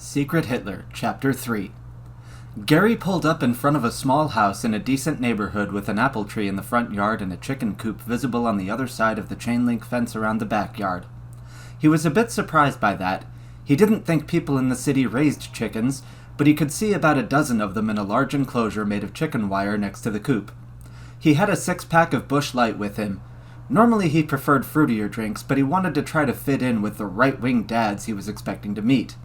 Secret Hitler, Chapter 3. Gary pulled up in front of a small house in a decent neighborhood with an apple tree in the front yard and a chicken coop visible on the other side of the chain-link fence around the backyard. He was a bit surprised by that. He didn't think people in the city raised chickens, but he could see about a dozen of them in a large enclosure made of chicken wire next to the coop. He had a six-pack of Busch Light with him. Normally he preferred fruitier drinks, but he wanted to try to fit in with the right-wing dads he was expecting to meet.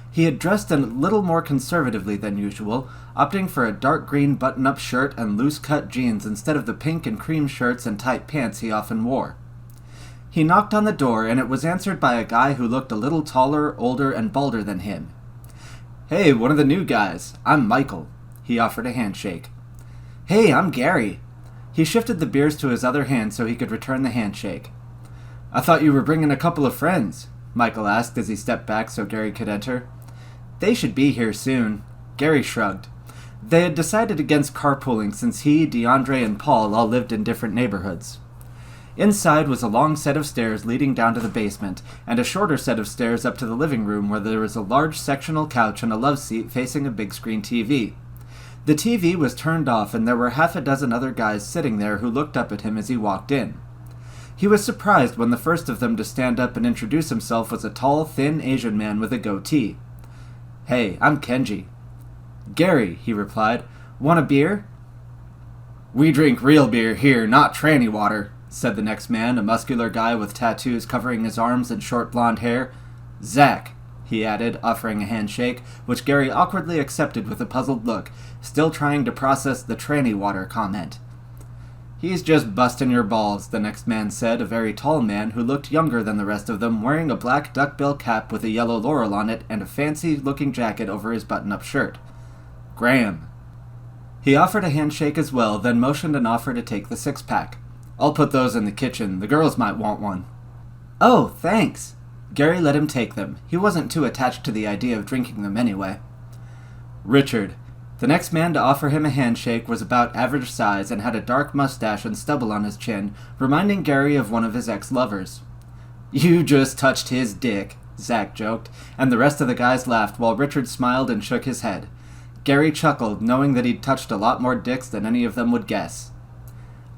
He had dressed a little more conservatively than usual, opting for a dark green button-up shirt and loose-cut jeans instead of the pink and cream shirts and tight pants he often wore. He knocked on the door, and it was answered by a guy who looked a little taller, older, and balder than him. "Hey, one of the new guys. I'm Michael." He offered a handshake. "Hey, I'm Gary." He shifted the beers to his other hand so he could return the handshake. "I thought you were bringing a couple of friends," Michael asked as he stepped back so Gary could enter. "They should be here soon." Gary shrugged. They had decided against carpooling since he, DeAndre, and Paul all lived in different neighborhoods. Inside was a long set of stairs leading down to the basement, and a shorter set of stairs up to the living room where there was a large sectional couch and a love seat facing a big screen TV. The TV was turned off, and there were half a dozen other guys sitting there who looked up at him as he walked in. He was surprised when the first of them to stand up and introduce himself was a tall, thin Asian man with a goatee. "Hey, I'm Kenji." "Gary," he replied. "Want a beer?" "We drink real beer here, not tranny water," said the next man, a muscular guy with tattoos covering his arms and short blonde hair. "Zach," he added, offering a handshake, which Gary awkwardly accepted with a puzzled look, still trying to process the tranny water comment. "He's just busting your balls," the next man said, a very tall man who looked younger than the rest of them, wearing a black duckbill cap with a yellow laurel on it and a fancy-looking jacket over his button-up shirt. "Graham." He offered a handshake as well, then motioned an offer to take the six-pack. "I'll put those in the kitchen. The girls might want one." "Oh, thanks." Gary let him take them. He wasn't too attached to the idea of drinking them anyway. "Richard." The next man to offer him a handshake was about average size and had a dark mustache and stubble on his chin, reminding Gary of one of his ex-lovers. "You just touched his dick," Zach joked, and the rest of the guys laughed while Richard smiled and shook his head. Gary chuckled, knowing that he'd touched a lot more dicks than any of them would guess.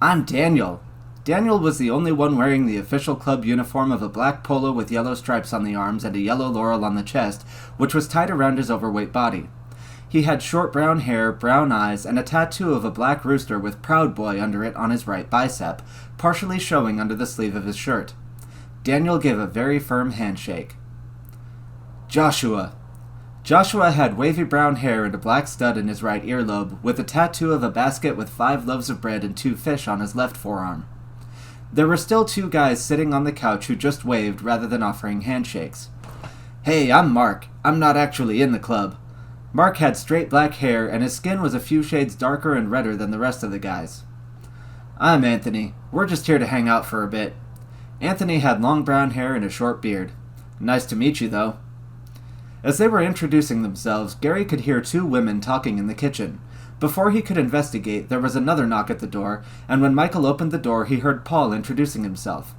"I'm Daniel." Daniel was the only one wearing the official club uniform of a black polo with yellow stripes on the arms and a yellow laurel on the chest, which was tied around his overweight body. He had short brown hair, brown eyes, and a tattoo of a black rooster with Proud Boy under it on his right bicep, partially showing under the sleeve of his shirt. Daniel gave a very firm handshake. "Joshua." Joshua had wavy brown hair and a black stud in his right earlobe, with a tattoo of a basket with 5 loaves of bread and 2 fish on his left forearm. There were still 2 guys sitting on the couch who just waved rather than offering handshakes. "Hey, I'm Mark. I'm not actually in the club." Mark had straight black hair, and his skin was a few shades darker and redder than the rest of the guys. "I'm Anthony. We're just here to hang out for a bit." Anthony had long brown hair and a short beard. "Nice to meet you, though." As they were introducing themselves, Gary could hear 2 women talking in the kitchen. Before he could investigate, there was another knock at the door, and when Michael opened the door, he heard Paul introducing himself.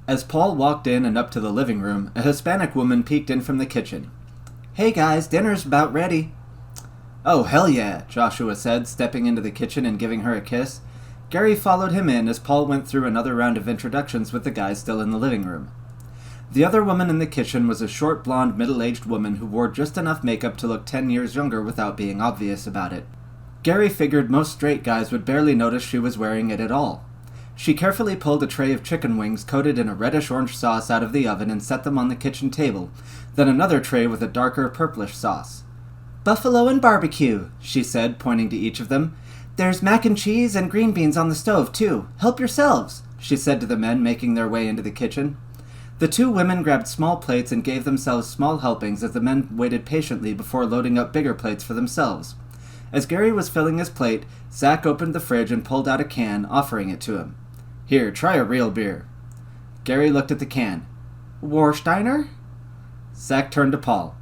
As Paul walked in and up to the living room, a Hispanic woman peeked in from the kitchen. "Hey guys, dinner's about ready." "Oh, hell yeah," Joshua said, stepping into the kitchen and giving her a kiss. Gary followed him in as Paul went through another round of introductions with the guys still in the living room. The other woman in the kitchen was a short, blonde, middle-aged woman who wore just enough makeup to look 10 years younger without being obvious about it. Gary figured most straight guys would barely notice she was wearing it at all. She carefully pulled a tray of chicken wings coated in a reddish-orange sauce out of the oven and set them on the kitchen table, then another tray with a darker purplish sauce. "Buffalo and barbecue," she said, pointing to each of them. "There's mac and cheese and green beans on the stove, too. Help yourselves," she said to the men making their way into the kitchen. The 2 women grabbed small plates and gave themselves small helpings as the men waited patiently before loading up bigger plates for themselves. As Gary was filling his plate, Zach opened the fridge and pulled out a can, offering it to him. "Here, try a real beer." Gary looked at the can. "Warsteiner?" Zach turned to Paul.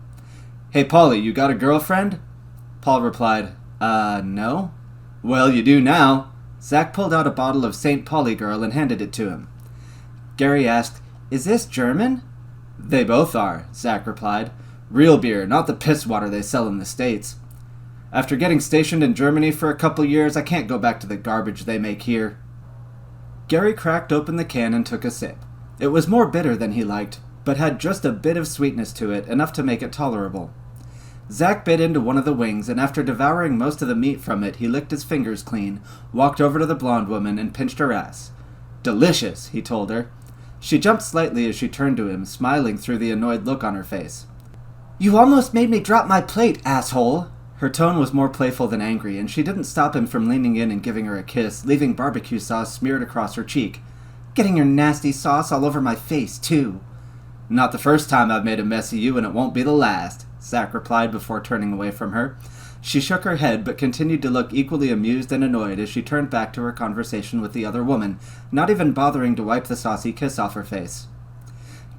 "Hey, Paulie, you got a girlfriend?" Paul replied, No." "Well, you do now." Zach pulled out a bottle of St. Pauli Girl and handed it to him. Gary asked, "Is this German?" "They both are," Zach replied. Real beer, not the piss water they sell in the States. After getting stationed in Germany for a couple years, I can't go back to the garbage they make here." Gary cracked open the can and took a sip. It was more bitter than he liked, but had just a bit of sweetness to it, enough to make it tolerable. Zach bit into one of the wings, and after devouring most of the meat from it, he licked his fingers clean, walked over to the blonde woman, and pinched her ass. "Delicious," he told her. She jumped slightly as she turned to him, smiling through the annoyed look on her face. "You almost made me drop my plate, asshole!" Her tone was more playful than angry, and she didn't stop him from leaning in and giving her a kiss, leaving barbecue sauce smeared across her cheek. "Getting your nasty sauce all over my face, too." "Not the first time I've made a mess of you, and it won't be the last," Zach replied before turning away from her. She shook her head, but continued to look equally amused and annoyed as she turned back to her conversation with the other woman, not even bothering to wipe the saucy kiss off her face.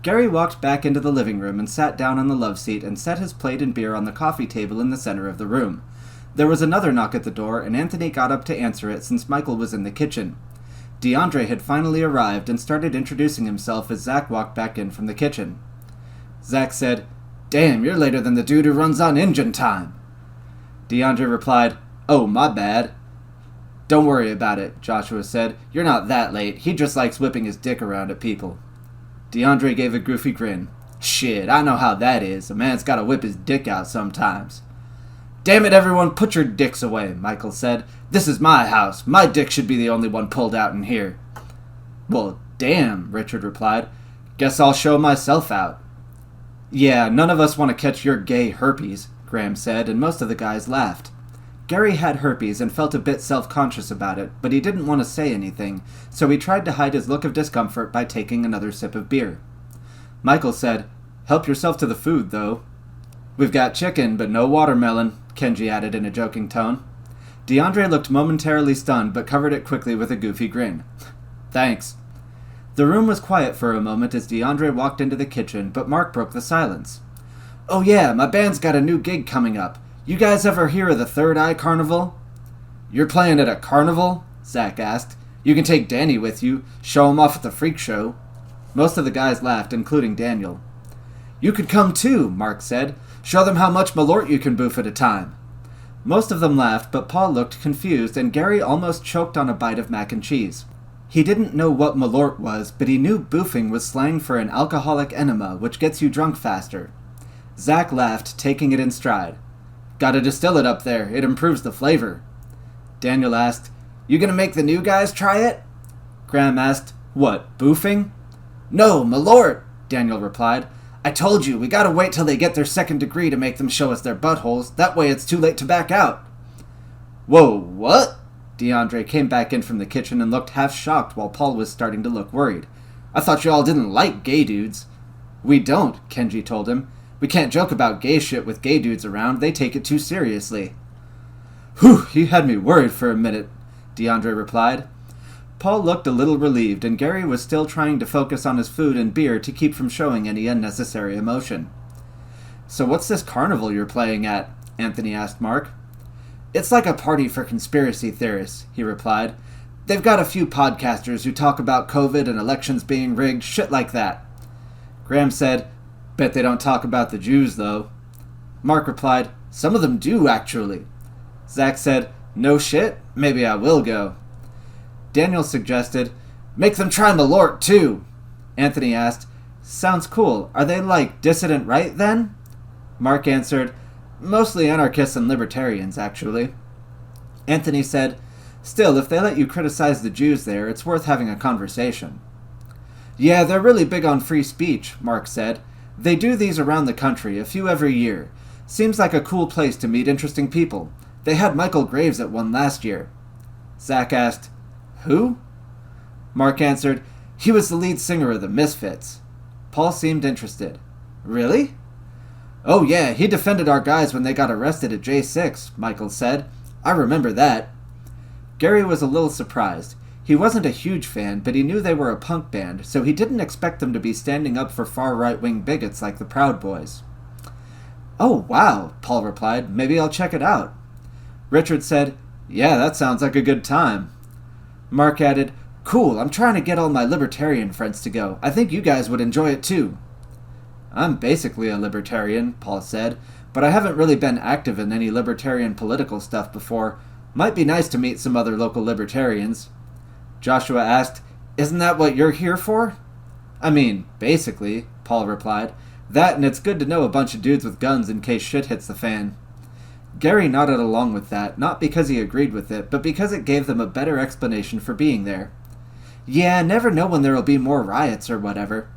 Gary walked back into the living room and sat down on the love seat and set his plate and beer on the coffee table in the center of the room. There was another knock at the door, and Anthony got up to answer it since Michael was in the kitchen. DeAndre had finally arrived and started introducing himself as Zach walked back in from the kitchen. Zach said, "Damn, you're later than the dude who runs on Engine Time." DeAndre replied, "Oh, my bad." "Don't worry about it," Joshua said. "You're not that late. He just likes whipping his dick around at people." DeAndre gave a goofy grin. "Shit, I know how that is. A man's gotta whip his dick out sometimes." "Damn it, everyone, put your dicks away," Michael said. "This is my house. My dick should be the only one pulled out in here." "Well, damn," Richard replied. "Guess I'll show myself out." "Yeah, none of us want to catch your gay herpes," Graham said, and most of the guys laughed. Gary had herpes and felt a bit self-conscious about it, but he didn't want to say anything, so he tried to hide his look of discomfort by taking another sip of beer. Michael said, "Help yourself to the food, though." "We've got chicken, but no watermelon," Kenji added in a joking tone. DeAndre looked momentarily stunned, but covered it quickly with a goofy grin. "Thanks." The room was quiet for a moment as DeAndre walked into the kitchen, but Mark broke the silence. "Oh yeah, my band's got a new gig coming up. You guys ever hear of the Third Eye Carnival?" "You're playing at a carnival?" Zach asked. "You can take Danny with you. Show him off at the freak show." Most of the guys laughed, including Daniel. "You could come too," Mark said. "Show them how much Malort you can boof at a time." Most of them laughed, but Paul looked confused, and Gary almost choked on a bite of mac and cheese. He didn't know what Malort was, but he knew boofing was slang for an alcoholic enema, which gets you drunk faster. Zach laughed, taking it in stride. "Gotta distill it up there. It improves the flavor." Daniel asked, "You gonna make the new guys try it?" Graham asked, "What, boofing?" "No, Malort," Daniel replied. "I told you, we gotta wait till they get their second degree to make them show us their buttholes. That way it's too late to back out." "Whoa, what?" DeAndre came back in from the kitchen and looked half shocked while Paul was starting to look worried. "I thought you all didn't like gay dudes." "We don't," Kenji told him. "We can't joke about gay shit with gay dudes around. They take it too seriously." "Whew, you had me worried for a minute," DeAndre replied. Paul looked a little relieved, and Gary was still trying to focus on his food and beer to keep from showing any unnecessary emotion. "So what's this carnival you're playing at?" Anthony asked Mark. "It's like a party for conspiracy theorists," he replied. "They've got a few podcasters who talk about COVID and elections being rigged, shit like that." Graham said, "Bet they don't talk about the Jews, though." Mark replied, "Some of them do, actually." Zach said, "No shit? Maybe I will go." Daniel suggested, "Make them try Malort, too." Anthony asked, "Sounds cool. Are they like dissident right, then?" Mark answered, "Mostly anarchists and libertarians, actually." Anthony said, "Still, if they let you criticize the Jews there, it's worth having a conversation." "Yeah, they're really big on free speech," Mark said. "They do these around the country, a few every year. Seems like a cool place to meet interesting people. They had Michael Graves at one last year." Zach asked, "Who?" Mark answered, "He was the lead singer of the Misfits." Paul seemed interested. "Really?" "Oh yeah, he defended our guys when they got arrested at J6, Michael said. "I remember that." Gary was a little surprised. He wasn't a huge fan, but he knew they were a punk band, so he didn't expect them to be standing up for far right-wing bigots like the Proud Boys. "Oh, wow," Paul replied. "Maybe I'll check it out." Richard said, "Yeah, that sounds like a good time." Mark added, "Cool, I'm trying to get all my libertarian friends to go. I think you guys would enjoy it too." I'm basically a libertarian, Paul said, but I haven't really been active in any libertarian political stuff before. Might be nice to meet some other local libertarians. Joshua asked, Isn't that what you're here for? I mean, basically, Paul replied. That and it's good to know a bunch of dudes with guns in case shit hits the fan. Gary nodded along with that, not because he agreed with it, but because it gave them a better explanation for being there. Yeah, never know when there'll be more riots or whatever.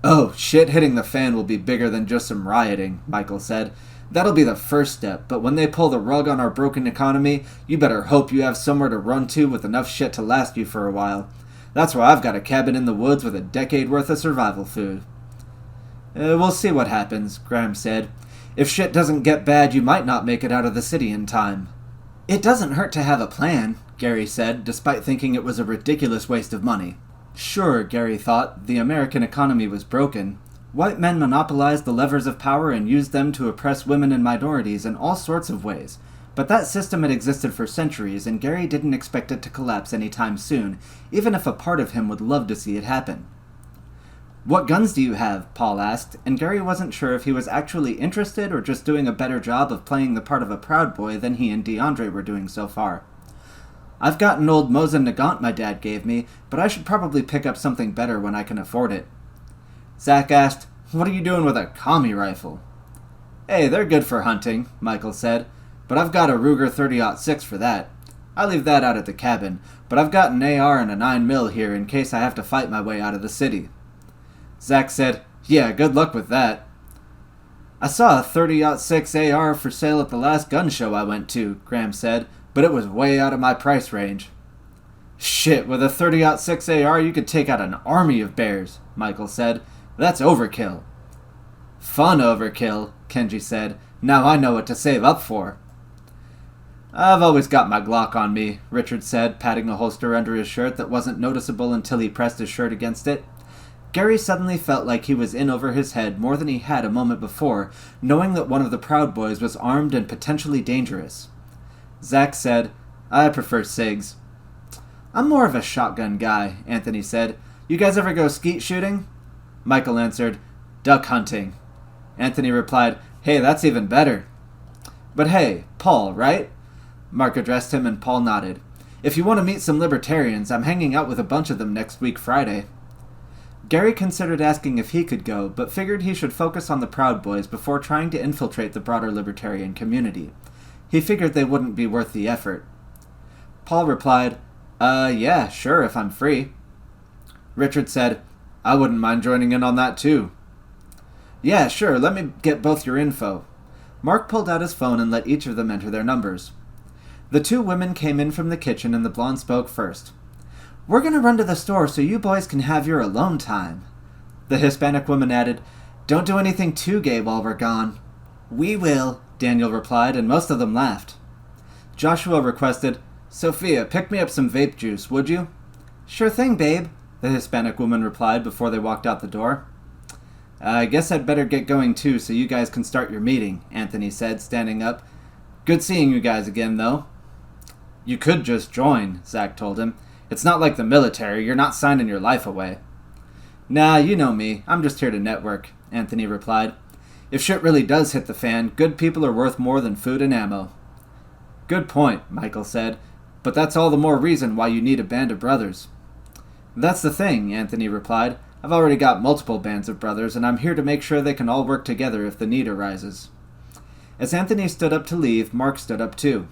Oh, shit hitting the fan will be bigger than just some rioting, Michael said. That'll be the first step, but when they pull the rug on our broken economy, you better hope you have somewhere to run to with enough shit to last you for a while. That's why I've got a cabin in the woods with a decade worth of survival food. We'll see what happens, Graham said. If shit doesn't get bad, you might not make it out of the city in time. It doesn't hurt to have a plan, Gary said, despite thinking it was a ridiculous waste of money. Sure, Gary thought, the American economy was broken. White men monopolized the levers of power and used them to oppress women and minorities in all sorts of ways. But that system had existed for centuries, and Gary didn't expect it to collapse anytime soon, even if a part of him would love to see it happen. What guns do you have? Paul asked, and Gary wasn't sure if he was actually interested or just doing a better job of playing the part of a Proud Boy than he and DeAndre were doing so far. I've got an old Mosin Nagant my dad gave me, but I should probably pick up something better when I can afford it. Zach asked, What are you doing with a commie rifle? Hey, they're good for hunting, Michael said, but I've got a Ruger 30-06 for that. I leave that out at the cabin, but I've got an AR and a 9mm here in case I have to fight my way out of the city. Zach said, Yeah, good luck with that. I saw a 30-06 AR for sale at the last gun show I went to, Graham said, but it was way out of my price range. Shit, with a 30-06 AR you could take out an army of bears, Michael said. That's overkill. Fun overkill, Kenji said. Now I know what to save up for. I've always got my Glock on me, Richard said, patting a holster under his shirt that wasn't noticeable until he pressed his shirt against it. Gary suddenly felt like he was in over his head more than he had a moment before, knowing that one of the Proud Boys was armed and potentially dangerous. Zach said, I prefer SIGs. I'm more of a shotgun guy, Anthony said. You guys ever go skeet shooting? Michael answered, duck hunting. Anthony replied, Hey, that's even better. But hey, Paul, right? Mark addressed him and Paul nodded. If you want to meet some libertarians, I'm hanging out with a bunch of them next week Friday. Gary considered asking if he could go, but figured he should focus on the Proud Boys before trying to infiltrate the broader libertarian community. He figured they wouldn't be worth the effort. Paul replied, yeah, sure, if I'm free. Richard said, I wouldn't mind joining in on that too. Yeah, sure, let me get both your info. Mark pulled out his phone and let each of them enter their numbers. The two women came in from the kitchen and the blonde spoke first. We're going to run to the store so you boys can have your alone time. The Hispanic woman added, Don't do anything too gay while we're gone. We will, Daniel replied, and most of them laughed. Joshua requested, Sophia, pick me up some vape juice, would you? Sure thing, babe, the Hispanic woman replied before they walked out the door. I guess I'd better get going too so you guys can start your meeting, Anthony said, standing up. Good seeing you guys again, though. You could just join, Zach told him. It's not like the military, you're not signing your life away. Nah, you know me, I'm just here to network, Anthony replied. If shit really does hit the fan, good people are worth more than food and ammo. Good point, Michael said, but that's all the more reason why you need a band of brothers. That's the thing, Anthony replied. I've already got multiple bands of brothers, and I'm here to make sure they can all work together if the need arises. As Anthony stood up to leave, Mark stood up too.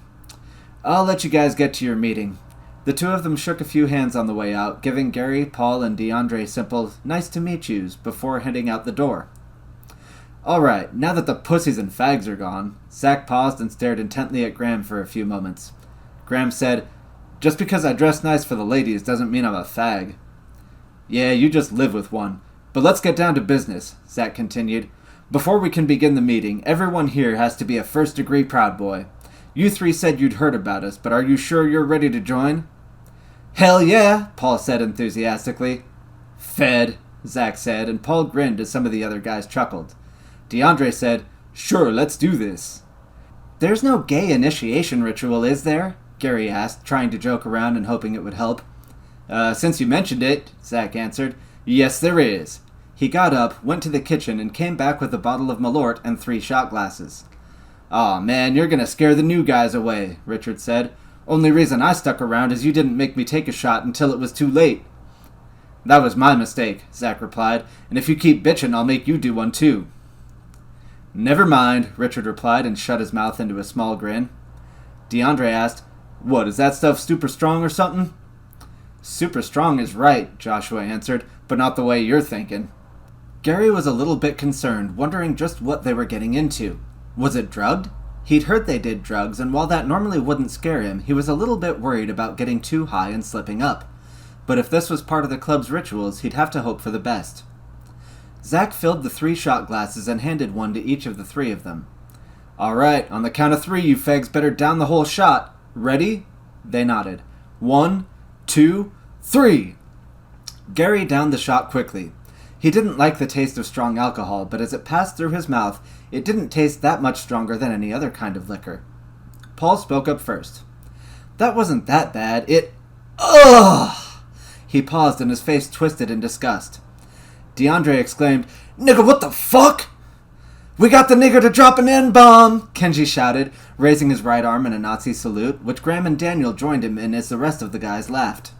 I'll let you guys get to your meeting. The two of them shook a few hands on the way out, giving Gary, Paul, and DeAndre simple, nice to meet yous, before heading out the door. Alright, now that the pussies and fags are gone, Zach paused and stared intently at Graham for a few moments. Graham said, Just because I dress nice for the ladies doesn't mean I'm a fag. Yeah, you just live with one. But let's get down to business, Zach continued. Before we can begin the meeting, everyone here has to be a first-degree Proud Boy. You three said you'd heard about us, but are you sure you're ready to join? Hell yeah, Paul said enthusiastically. Fed, Zach said, and Paul grinned as some of the other guys chuckled. DeAndre said, Sure, let's do this. There's no gay initiation ritual, is there? Gary asked, trying to joke around and hoping it would help. Since you mentioned it, Zach answered, Yes, there is. He got up, went to the kitchen, and came back with a bottle of Malort and 3 shot glasses. "Aw, man, you're gonna scare the new guys away," Richard said. "Only reason I stuck around is you didn't make me take a shot until it was too late." "That was my mistake," Zach replied, "and if you keep bitching, I'll make you do one too." "Never mind," Richard replied and shut his mouth into a small grin. DeAndre asked, "What, is that stuff super strong or something?" "Super strong is right," Joshua answered, "but not the way you're thinking." Gary was a little bit concerned, wondering just what they were getting into. Was it drugged? He'd heard they did drugs, and while that normally wouldn't scare him, he was a little bit worried about getting too high and slipping up. But if this was part of the club's rituals, he'd have to hope for the best. Zach filled the 3 shot glasses and handed one to each of the 3 of them. "All right, on the count of 3, you fags better down the whole shot. Ready?" They nodded. 1, 2, 3! Gary downed the shot quickly. He didn't like the taste of strong alcohol, but as it passed through his mouth, it didn't taste that much stronger than any other kind of liquor. Paul spoke up first. "That wasn't that bad. Ugh!" He paused and his face twisted in disgust. DeAndre exclaimed, "Nigga, what the fuck?" "We got the nigger to drop an N-bomb!" Kenji shouted, raising his right arm in a Nazi salute, which Graham and Daniel joined him in as the rest of the guys laughed.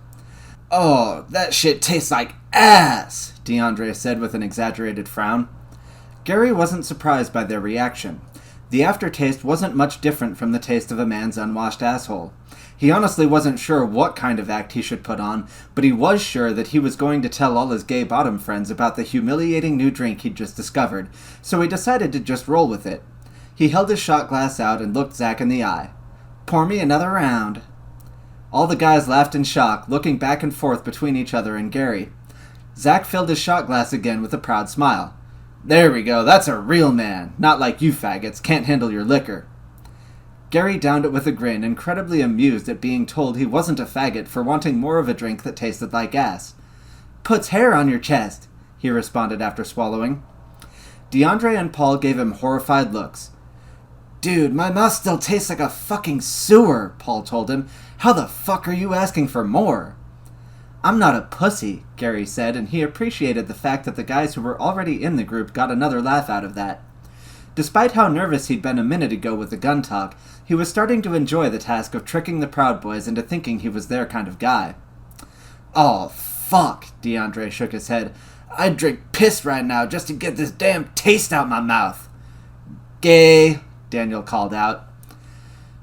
"Oh, that shit tastes like ass," DeAndre said with an exaggerated frown. Gary wasn't surprised by their reaction. The aftertaste wasn't much different from the taste of a man's unwashed asshole. He honestly wasn't sure what kind of act he should put on, but he was sure that he was going to tell all his gay bottom friends about the humiliating new drink he'd just discovered, so he decided to just roll with it. He held his shot glass out and looked Zach in the eye. "Pour me another round." All the guys laughed in shock, looking back and forth between each other and Gary. Zach filled his shot glass again with a proud smile. "There we go, that's a real man, not like you faggots, can't handle your liquor." Gary downed it with a grin, incredibly amused at being told he wasn't a faggot for wanting more of a drink that tasted like ass. "Puts hair on your chest," he responded after swallowing. DeAndre and Paul gave him horrified looks. "Dude, my mouth still tastes like a fucking sewer," Paul told him. "How the fuck are you asking for more?" "I'm not a pussy," Gary said, and he appreciated the fact that the guys who were already in the group got another laugh out of that. Despite how nervous he'd been a minute ago with the gun talk, he was starting to enjoy the task of tricking the Proud Boys into thinking he was their kind of guy. "Oh, fuck," DeAndre shook his head. "I'd drink piss right now just to get this damn taste out my mouth." "Gay," Daniel called out.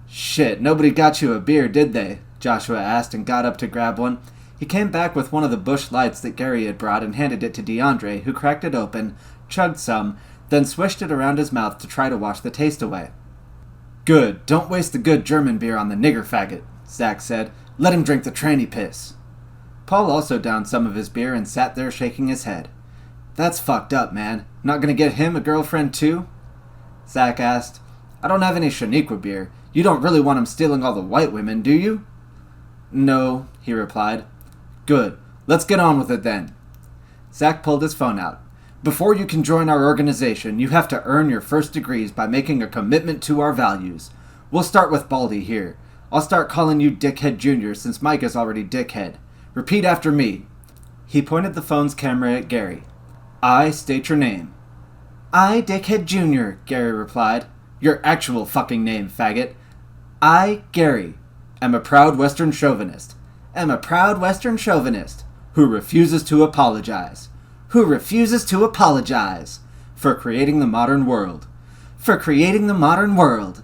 "Shit, nobody got you a beer, did they?" Joshua asked and got up to grab one. He came back with one of the Busch Lights that Gary had brought and handed it to DeAndre, who cracked it open, chugged some, then swished it around his mouth to try to wash the taste away. "Good, don't waste the good German beer on the nigger faggot," Zach said. "Let him drink the tranny piss." Paul also downed some of his beer and sat there shaking his head. "That's fucked up, man. Not gonna get him a girlfriend too?" Zach asked. "I don't have any Shaniqua beer. You don't really want him stealing all the white women, do you?" "No," he replied. "Good. Let's get on with it then." Zach pulled his phone out. "Before you can join our organization, you have to earn your first degrees by making a commitment to our values. We'll start with Baldy here. I'll start calling you Dickhead Jr. since Mike is already Dickhead. Repeat after me." He pointed the phone's camera at Gary. "I state your name." "I, Dickhead Jr., Gary replied. "Your actual fucking name, faggot." "I, Gary, am a proud Western chauvinist. Am a proud Western chauvinist who refuses to apologize. Who refuses to apologize for creating the modern world. For creating the modern world."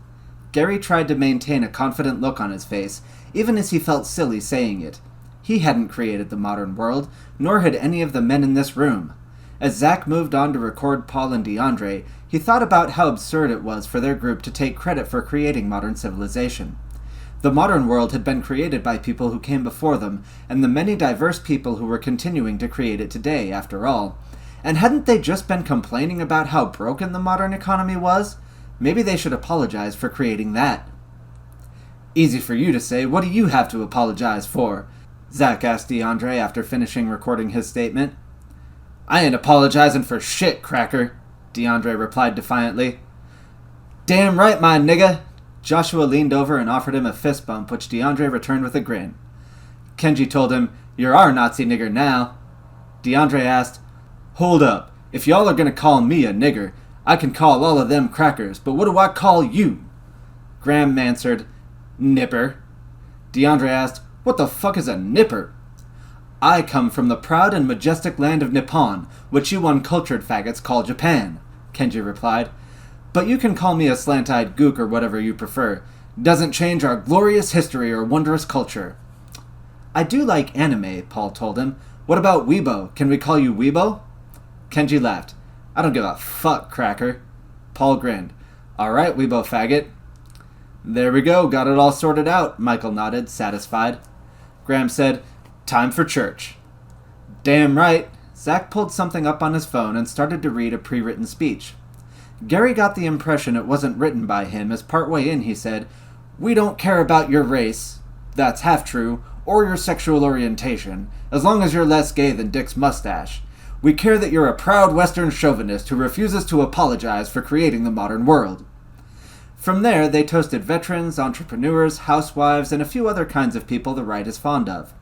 Gary tried to maintain a confident look on his face, even as he felt silly saying it. He hadn't created the modern world, nor had any of the men in this room. As Zach moved on to record Paul and DeAndre, he thought about how absurd it was for their group to take credit for creating modern civilization. The modern world had been created by people who came before them, and the many diverse people who were continuing to create it today, after all. And hadn't they just been complaining about how broken the modern economy was? Maybe they should apologize for creating that. "Easy for you to say. What do you have to apologize for?" Zach asked DeAndre after finishing recording his statement. "I ain't apologizing for shit, cracker," DeAndre replied defiantly. "Damn right, my nigga." Joshua leaned over and offered him a fist bump, which DeAndre returned with a grin. Kenji told him, "You're our Nazi nigger now." DeAndre asked, Hold up. If y'all are gonna call me a nigger, I can call all of them crackers, but what do I call you? Graham answered, Nipper. DeAndre asked, What the fuck is a nipper? I come from the proud and majestic land of Nippon, which you uncultured faggots call Japan, Kenji replied. But you can call me a slant-eyed gook or whatever you prefer. Doesn't change our glorious history or wondrous culture. I do like anime, Paul told him. What about Weibo? Can we call you Weibo? Kenji laughed. I don't give a fuck, cracker. Paul grinned. Alright, Weibo faggot. There we go, got it all sorted out, Michael nodded, satisfied. Graham said, Time for church. Damn right. Zach pulled something up on his phone and started to read a pre-written speech. Gary got the impression it wasn't written by him as partway in he said, We don't care about your race, that's half true, or your sexual orientation, as long as you're less gay than Dick's mustache. We care that you're a proud Western chauvinist who refuses to apologize for creating the modern world. From there, they toasted veterans, entrepreneurs, housewives, and a few other kinds of people the right is fond of.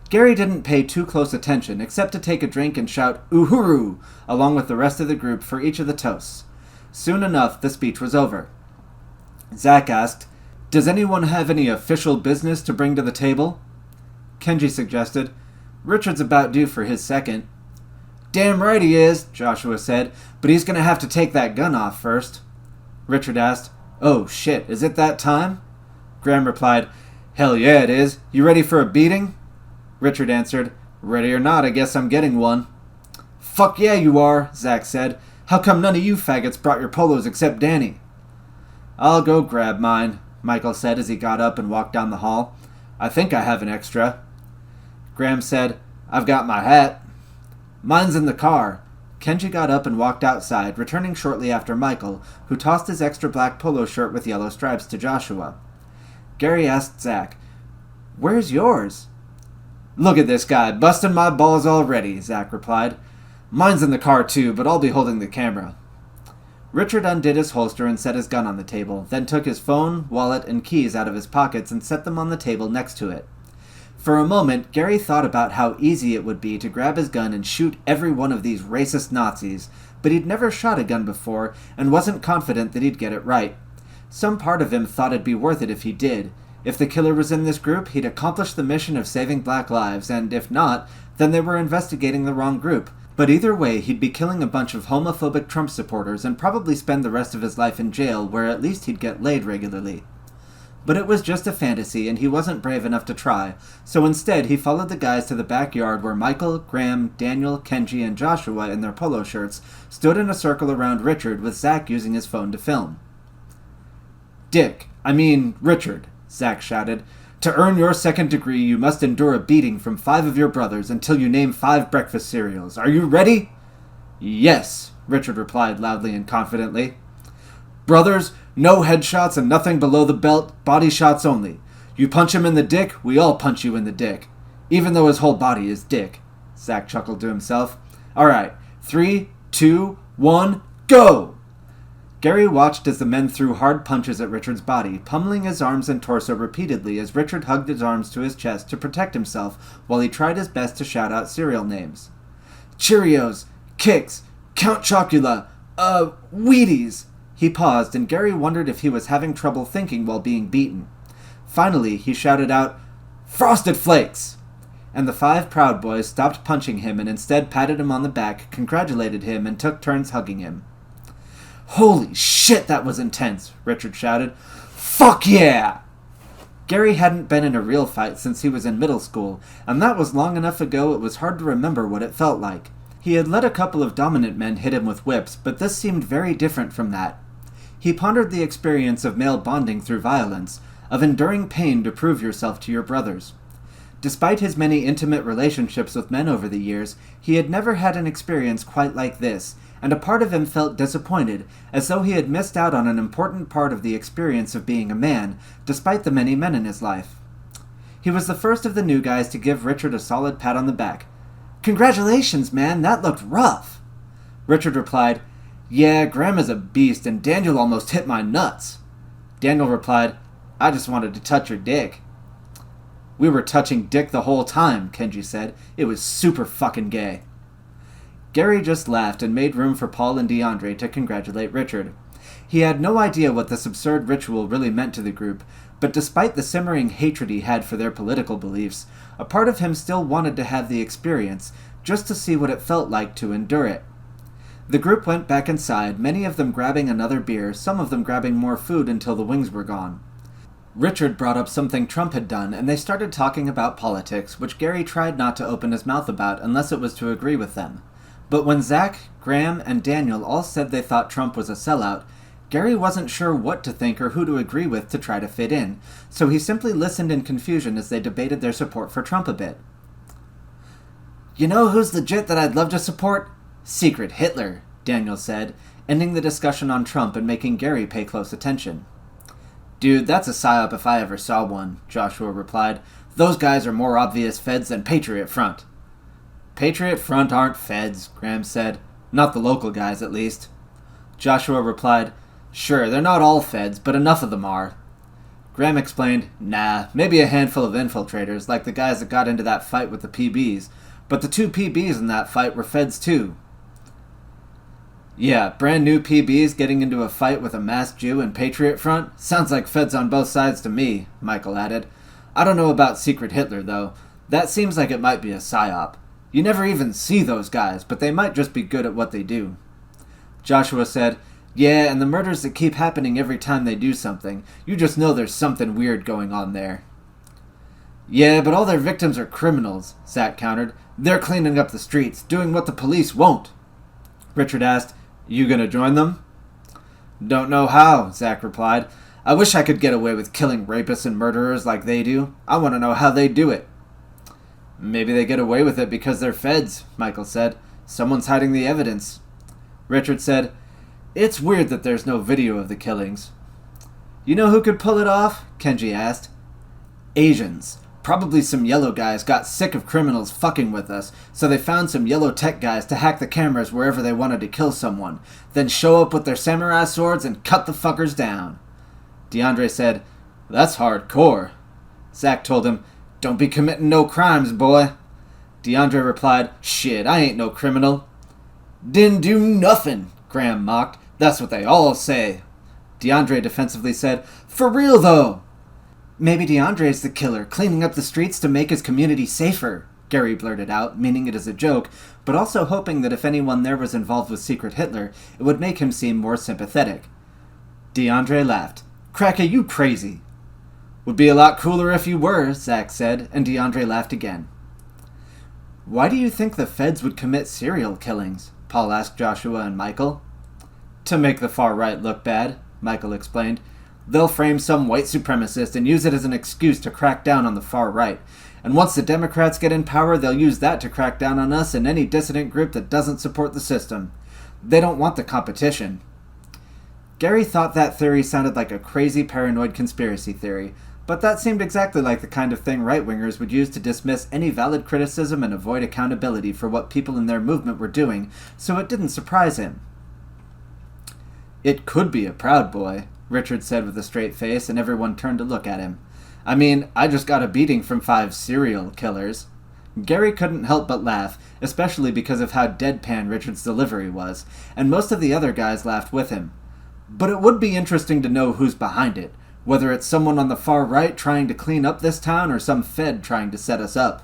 Gary didn't pay too close attention, except to take a drink and shout, Uhuru, along with the rest of the group for each of the toasts. Soon enough, the speech was over. Zach asked, Does anyone have any official business to bring to the table? Kenji suggested, Richard's about due for his second. Damn right he is, Joshua said, but he's gonna have to take that gun off first. Richard asked, Oh shit, is it that time? Graham replied, Hell yeah it is. You ready for a beating? Richard answered, Ready or not, I guess I'm getting one. Fuck yeah you are, Zach said. How come none of you faggots brought your polos except Danny? I'll go grab mine, Michael said as he got up and walked down the hall. I think I have an extra. Graham said, I've got my hat. Mine's in the car. Kenji got up and walked outside, returning shortly after Michael, who tossed his extra black polo shirt with yellow stripes to Joshua. Gary asked Zach, Where's yours? Look at this guy, busting my balls already, Zach replied. Mine's in the car too, but I'll be holding the camera. Richard undid his holster and set his gun on the table, then took his phone, wallet, and keys out of his pockets and set them on the table next to it. For a moment, Gary thought about how easy it would be to grab his gun and shoot every one of these racist Nazis, but he'd never shot a gun before and wasn't confident that he'd get it right. Some part of him thought it'd be worth it if he did. If the killer was in this group, he'd accomplish the mission of saving black lives, and if not, then they were investigating the wrong group. But either way, he'd be killing a bunch of homophobic Trump supporters and probably spend the rest of his life in jail, where at least he'd get laid regularly. But it was just a fantasy, and he wasn't brave enough to try, so instead he followed the guys to the backyard where Michael, Graham, Daniel, Kenji, and Joshua in their polo shirts stood in a circle around Richard with Zach using his phone to film. Richard, Zach shouted. To earn your second degree, you must endure a beating from 5 of your brothers until you name 5 breakfast cereals. Are you ready? Yes, Richard replied loudly and confidently. Brothers, no headshots and nothing below the belt, body shots only. You punch him in the dick, we all punch you in the dick. Even though his whole body is dick. Zach chuckled to himself. Alright, 3, 2, 1, go! Gary watched as the men threw hard punches at Richard's body, pummeling his arms and torso repeatedly as Richard hugged his arms to his chest to protect himself while he tried his best to shout out cereal names. Cheerios, Kix, Count Chocula, Wheaties. He paused, and Gary wondered if he was having trouble thinking while being beaten. Finally, he shouted out, Frosted Flakes! And the 5 Proud Boys stopped punching him and instead patted him on the back, congratulated him, and took turns hugging him. Holy shit, that was intense, Richard shouted. Fuck yeah! Gary hadn't been in a real fight since he was in middle school, and that was long enough ago it was hard to remember what it felt like. He had let a couple of dominant men hit him with whips, but this seemed very different from that. He pondered the experience of male bonding through violence, of enduring pain to prove yourself to your brothers. Despite his many intimate relationships with men over the years, he had never had an experience quite like this, and a part of him felt disappointed, as though he had missed out on an important part of the experience of being a man, despite the many men in his life. He was the first of the new guys to give Richard a solid pat on the back. Congratulations, man, that looked rough. Richard replied, Yeah, Grandma's a beast, and Daniel almost hit my nuts. Daniel replied, I just wanted to touch your dick. We were touching dick the whole time, Kenji said. It was super fucking gay. Gary just laughed and made room for Paul and DeAndre to congratulate Richard. He had no idea what this absurd ritual really meant to the group, but despite the simmering hatred he had for their political beliefs, a part of him still wanted to have the experience, just to see what it felt like to endure it. The group went back inside, many of them grabbing another beer, some of them grabbing more food until the wings were gone. Richard brought up something Trump had done, and they started talking about politics, which Gary tried not to open his mouth about unless it was to agree with them. But when Zach, Graham, and Daniel all said they thought Trump was a sellout, Gary wasn't sure what to think or who to agree with to try to fit in, so he simply listened in confusion as they debated their support for Trump a bit. "You know who's legit that I'd love to support? Secret Hitler," Daniel said, ending the discussion on Trump and making Gary pay close attention. "Dude, that's a psyop if I ever saw one," Joshua replied. "Those guys are more obvious feds than Patriot Front." "Patriot Front aren't feds," Graham said. "Not the local guys, at least." Joshua replied, "Sure, they're not all feds, but enough of them are." Graham explained, "Nah, maybe a handful of infiltrators, like the guys that got into that fight with the PBs, but the two PBs in that fight were feds too." "Yeah, brand new PBs getting into a fight with a masked Jew and Patriot Front? Sounds like feds on both sides to me," Michael added. "I don't know about Secret Hitler, though. That seems like it might be a psyop. You never even see those guys, but they might just be good at what they do." Joshua said, "Yeah, and the murders that keep happening every time they do something. You just know there's something weird going on there." "Yeah, but all their victims are criminals," Zach countered. "They're cleaning up the streets, doing what the police won't." Richard asked, "You gonna join them?" "Don't know how," Zach replied. "I wish I could get away with killing rapists and murderers like they do. I want to know how they do it." "Maybe they get away with it because they're feds," Michael said. "Someone's hiding the evidence." Richard said, "It's weird that there's no video of the killings." "You know who could pull it off?" Kenji asked. "Asians. Probably some yellow guys got sick of criminals fucking with us, so they found some yellow tech guys to hack the cameras wherever they wanted to kill someone, then show up with their samurai swords and cut the fuckers down." DeAndre said, "That's hardcore." Zach told him, "Don't be committing no crimes, boy." DeAndre replied, "Shit, I ain't no criminal." "Didn't do nothing," Graham mocked. "That's what they all say." DeAndre defensively said, "For real, though." "Maybe DeAndre's the killer, cleaning up the streets to make his community safer," Gary blurted out, meaning it as a joke, but also hoping that if anyone there was involved with Secret Hitler, it would make him seem more sympathetic. DeAndre laughed. "Cracker, you crazy." "Would be a lot cooler if you were," Zach said, and DeAndre laughed again. "Why do you think the feds would commit serial killings?" Paul asked Joshua and Michael. "To make the far right look bad," Michael explained. "They'll frame some white supremacist and use it as an excuse to crack down on the far right. And once the Democrats get in power, they'll use that to crack down on us and any dissident group that doesn't support the system. They don't want the competition." Gary thought that theory sounded like a crazy paranoid conspiracy theory, but that seemed exactly like the kind of thing right-wingers would use to dismiss any valid criticism and avoid accountability for what people in their movement were doing, so it didn't surprise him. "It could be a Proud Boy," Richard said with a straight face, and everyone turned to look at him. "I mean, I just got a beating from 5 serial killers." Gary couldn't help but laugh, especially because of how deadpan Richard's delivery was, and most of the other guys laughed with him. But it would be interesting to know who's behind it, whether it's someone on the far right trying to clean up this town or some fed trying to set us up.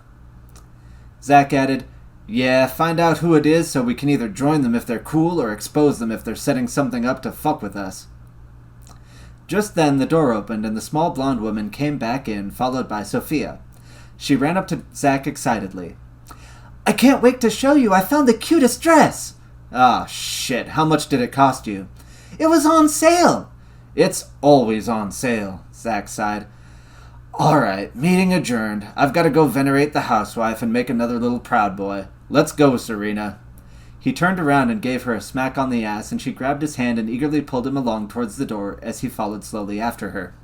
Zach added, "Yeah, find out who it is so we can either join them if they're cool or expose them if they're setting something up to fuck with us." Just then the door opened and the small blonde woman came back in, followed by Sophia. She ran up to Zach excitedly. "I can't wait to show you! I found the cutest dress!" "Ah, shit. How much did it cost you?" "It was on sale!" "It's always on sale," Zach sighed. "Alright, meeting adjourned. I've got to go venerate the housewife and make another little Proud Boy. Let's go, Serena." He turned around and gave her a smack on the ass, and she grabbed his hand and eagerly pulled him along towards the door as he followed slowly after her.